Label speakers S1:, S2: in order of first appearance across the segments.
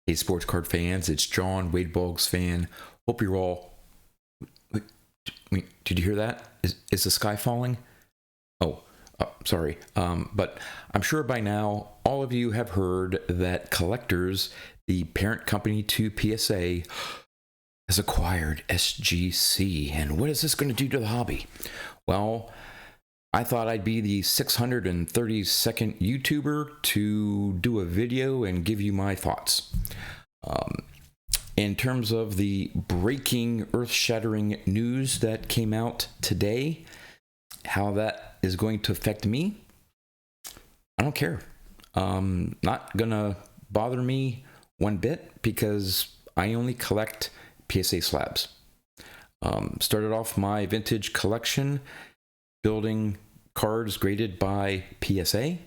S1: Hey, sports card fans, it's John, Boggs fan. Hope you're all. Did you hear that? Is the sky falling? Oh, sorry. But I'm sure by now all of you have heard that Collectors, the parent company to PSA, has acquired SGC. And what is this going to do to the hobby? Well, I thought I'd be the 632nd YouTuber to do a video and give you my thoughts. In terms of the breaking, earth-shattering news that came out today, how that is going to affect me, I don't care. Not gonna bother me one bit because I only collect PSA slabs. Started off my vintage collection building cards graded by PSA,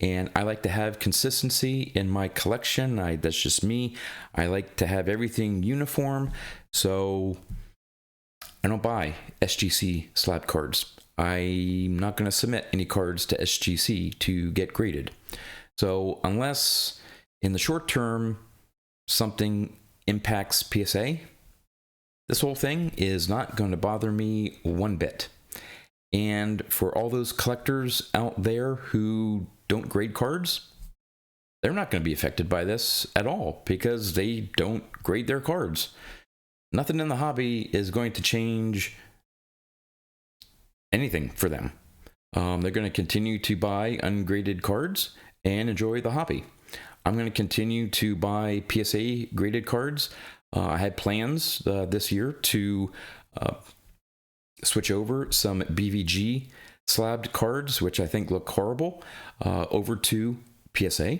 S1: and I like to have consistency in my collection. That's just me. I like to have everything uniform, so I don't buy SGC slab cards. I'm not going to submit any cards to SGC to get graded. So unless in the short term something impacts PSA, this whole thing is not going to bother me one bit. And for all those collectors out there who don't grade cards, they're not going to be affected by this at all because they don't grade their cards. Nothing in the hobby is going to change anything for them. They're going to continue to buy ungraded cards and enjoy the hobby. I'm going to continue to buy PSA graded cards. I had plans this year to switch over some BVG slabbed cards, which I think look horrible, over to PSA.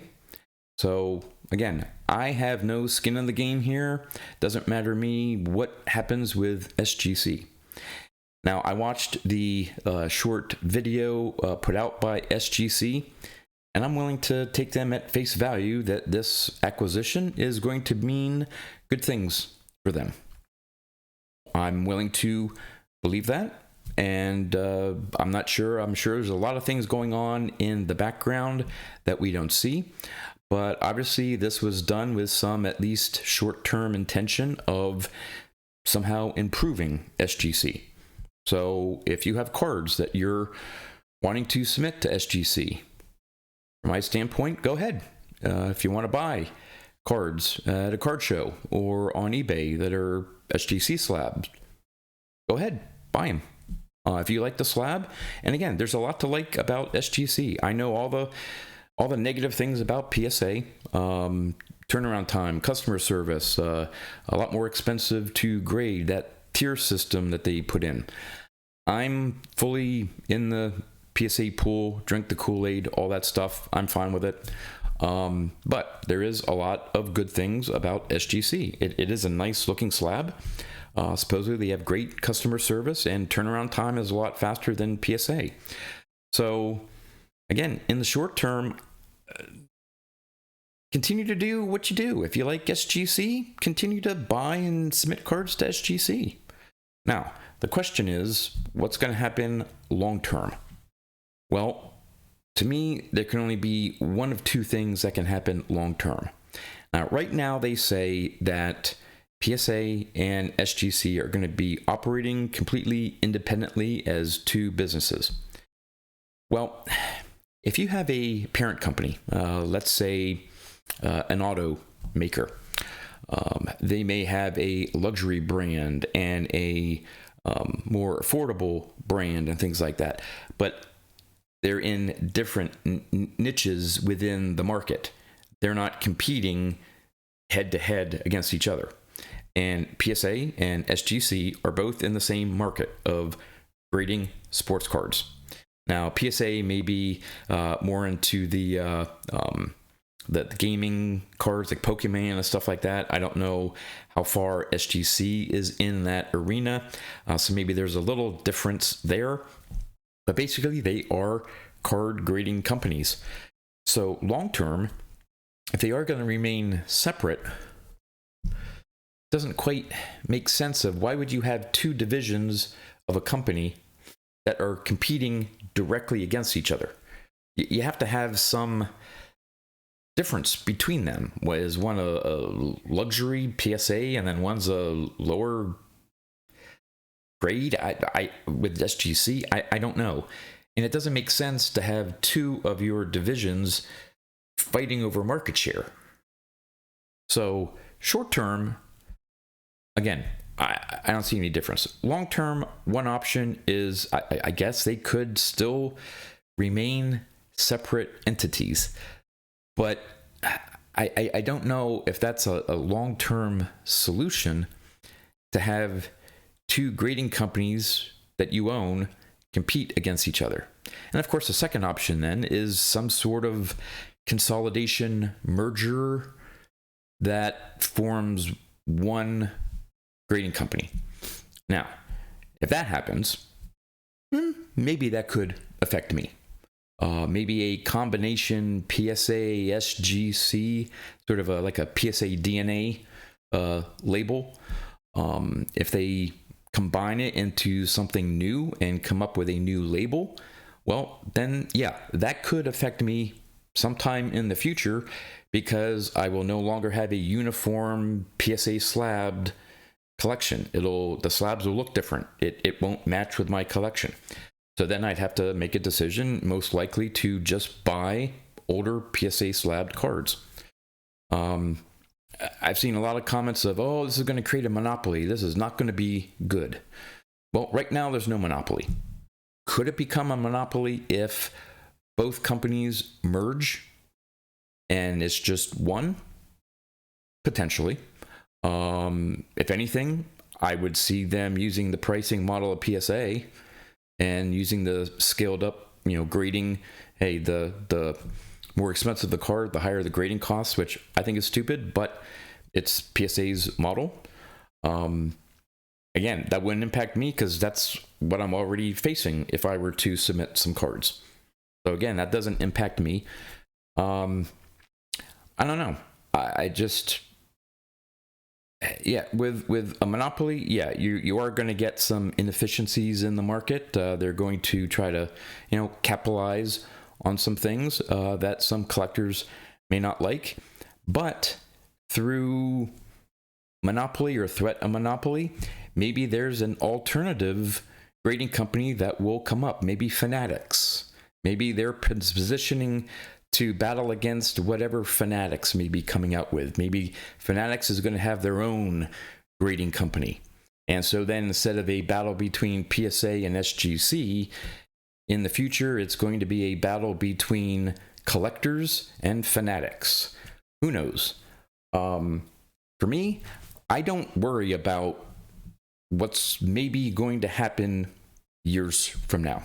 S1: So again, I have no skin in the game here. Doesn't matter to me what happens with SGC. Now, I watched the short video put out by SGC, and I'm willing to take them at face value that this acquisition is going to mean good things for them. I'm willing to believe that, and I'm not sure. I'm sure there's a lot of things going on in the background that we don't see, but obviously this was done with some at least short-term intention of somehow improving SGC. So if you have cards that you're wanting to submit to SGC, from my standpoint, go ahead. If you want to buy cards at a card show or on eBay that are SGC slabs, go ahead, buy them. If you like the slab, and again, there's a lot to like about SGC. I know all the negative things about PSA. Turnaround time, customer service, a lot more expensive to grade, that tier system that they put in. I'm fully in the PSA pool, drink the Kool-Aid, all that stuff. I'm fine with it. But there is a lot of good things about SGC. It is a nice looking slab. Supposedly they have great customer service and turnaround time is a lot faster than PSA. So again, in the short term, continue to do what you do. If you like SGC, continue to buy and submit cards to SGC. Now, the question is, what's going to happen long term? Well, to me, there can only be one of two things that can happen long term. Now, right now, they say that PSA and SGC are going to be operating completely independently as two businesses. Well, if you have a parent company, let's say an automaker, they may have a luxury brand and a more affordable brand and things like that, but they're in different niches within the market. They're not competing head to head against each other. And PSA and SGC are both in the same market of grading sports cards. Now, PSA may be more into the gaming cards like Pokemon and stuff like that. I don't know how far SGC is in that arena, so maybe there's a little difference there. But basically, they are card grading companies. So long term, if they are going to remain separate, doesn't quite make sense of why would you have two divisions of a company that are competing directly against each other. You have to have some difference between them? Was one a luxury PSA and then one's a lower grade? I with SGC, I don't know. And it doesn't make sense to have two of your divisions fighting over market share. So short term, again, I don't see any difference. Long term, one option is I guess they could still remain separate entities, but I don't know if that's a long term solution to have two grading companies that you own compete against each other. And of course, the second option then is some sort of consolidation merger that forms one grading company. Now, if that happens, maybe that could affect me. Maybe a combination PSA SGC, sort of like a PSA DNA label. If they combine it into something new and come up with a new label, well, then yeah, that could affect me sometime in the future, because I will no longer have a uniform PSA slabbed collection. The slabs will look different. It won't match with my collection. So then I'd have to make a decision, most likely to just buy older PSA slabbed cards. I've seen a lot of comments of, oh, this is going to create a monopoly. This is not going to be good. Well, right now there's no monopoly. Could it become a monopoly if both companies merge and it's just one? Potentially. If anything, I would see them using the pricing model of PSA and using the scaled up, grading. Hey, the more expensive the card, the higher the grading costs, which I think is stupid, but it's PSA's model. Again, that wouldn't impact me because that's what I'm already facing if I were to submit some cards. So again, that doesn't impact me. I don't know. I just, yeah, with a monopoly, yeah, you are going to get some inefficiencies in the market. They're going to try to, capitalize on some things that some collectors may not like. But through monopoly or threat of monopoly, maybe there's an alternative grading company that will come up. Maybe Fanatics. Maybe they're positioning to battle against whatever Fanatics may be coming out with. Maybe Fanatics is going to have their own grading company. And so then instead of a battle between PSA and SGC, in the future, it's going to be a battle between collectors and Fanatics. Who knows? For me, I don't worry about what's maybe going to happen years from now.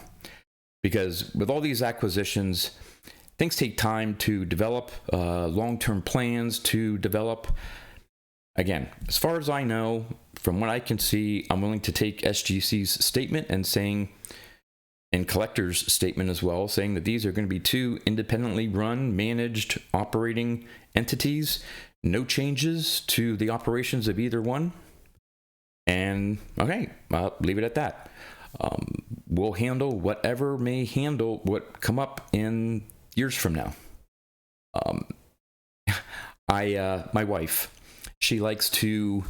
S1: Because with all these acquisitions, things take time to develop, long-term plans to develop. Again, as far as I know, from what I can see, I'm willing to take SGC's statement and Collector's statement as well, saying that these are going to be two independently run, managed, operating entities. No changes to the operations of either one. And okay, I'll leave it at that. We'll handle whatever may handle what come up in years from now. My wife, she likes to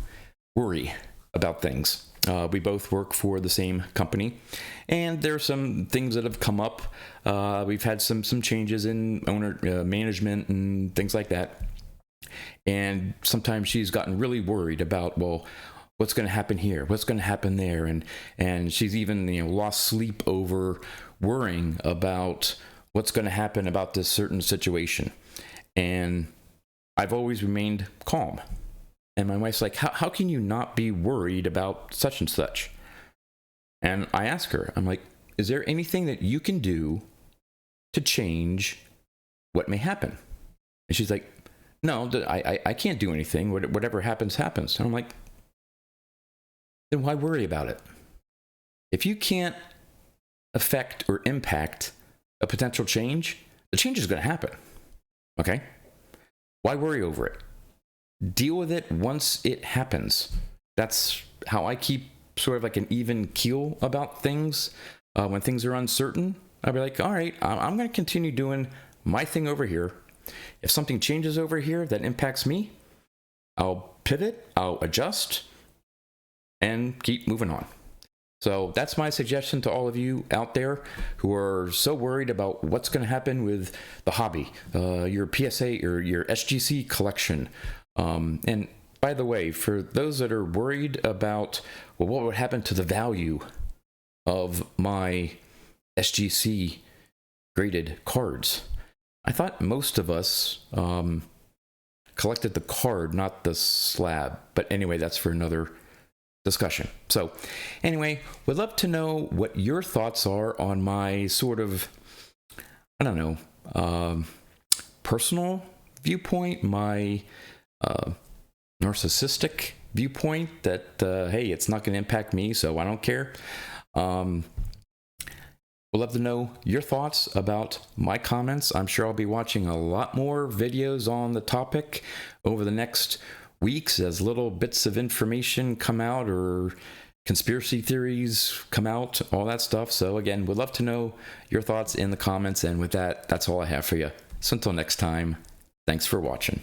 S1: worry about things. We both work for the same company, and there are some things that have come up. We've had some changes in owner management and things like that. And sometimes she's gotten really worried about, well, what's going to happen here? What's going to happen there? And she's even lost sleep over worrying about what's going to happen about this certain situation. And I've always remained calm. And my wife's like, how can you not be worried about such and such? And I ask her, I'm like, is there anything that you can do to change what may happen? And she's like, no, I can't do anything. Whatever happens, happens. And I'm like, then why worry about it? If you can't affect or impact a potential change, the change is going to happen. Okay? Why worry over it? Deal with it once it happens. That's how I keep sort of like an even keel about things. When things are uncertain, I'll be like, all right, I'm going to continue doing my thing over here. If something changes over here that impacts me, I'll pivot, I'll adjust, and keep moving on. So that's my suggestion to all of you out there who are so worried about what's going to happen with the hobby, your PSA or your SGC collection. And by the way, for those that are worried about, well, what would happen to the value of my SGC graded cards, I thought most of us collected the card, not the slab. But anyway, that's for another discussion. So anyway, would love to know what your thoughts are on my sort of, I don't know, personal viewpoint, my narcissistic viewpoint that, hey, it's not going to impact me, so I don't care. Would love to know your thoughts about my comments. I'm sure I'll be watching a lot more videos on the topic over the next weeks as little bits of information come out or conspiracy theories come out, all that stuff. So again, would love to know your thoughts in the comments. And with that, that's all I have for you. So until next time, thanks for watching.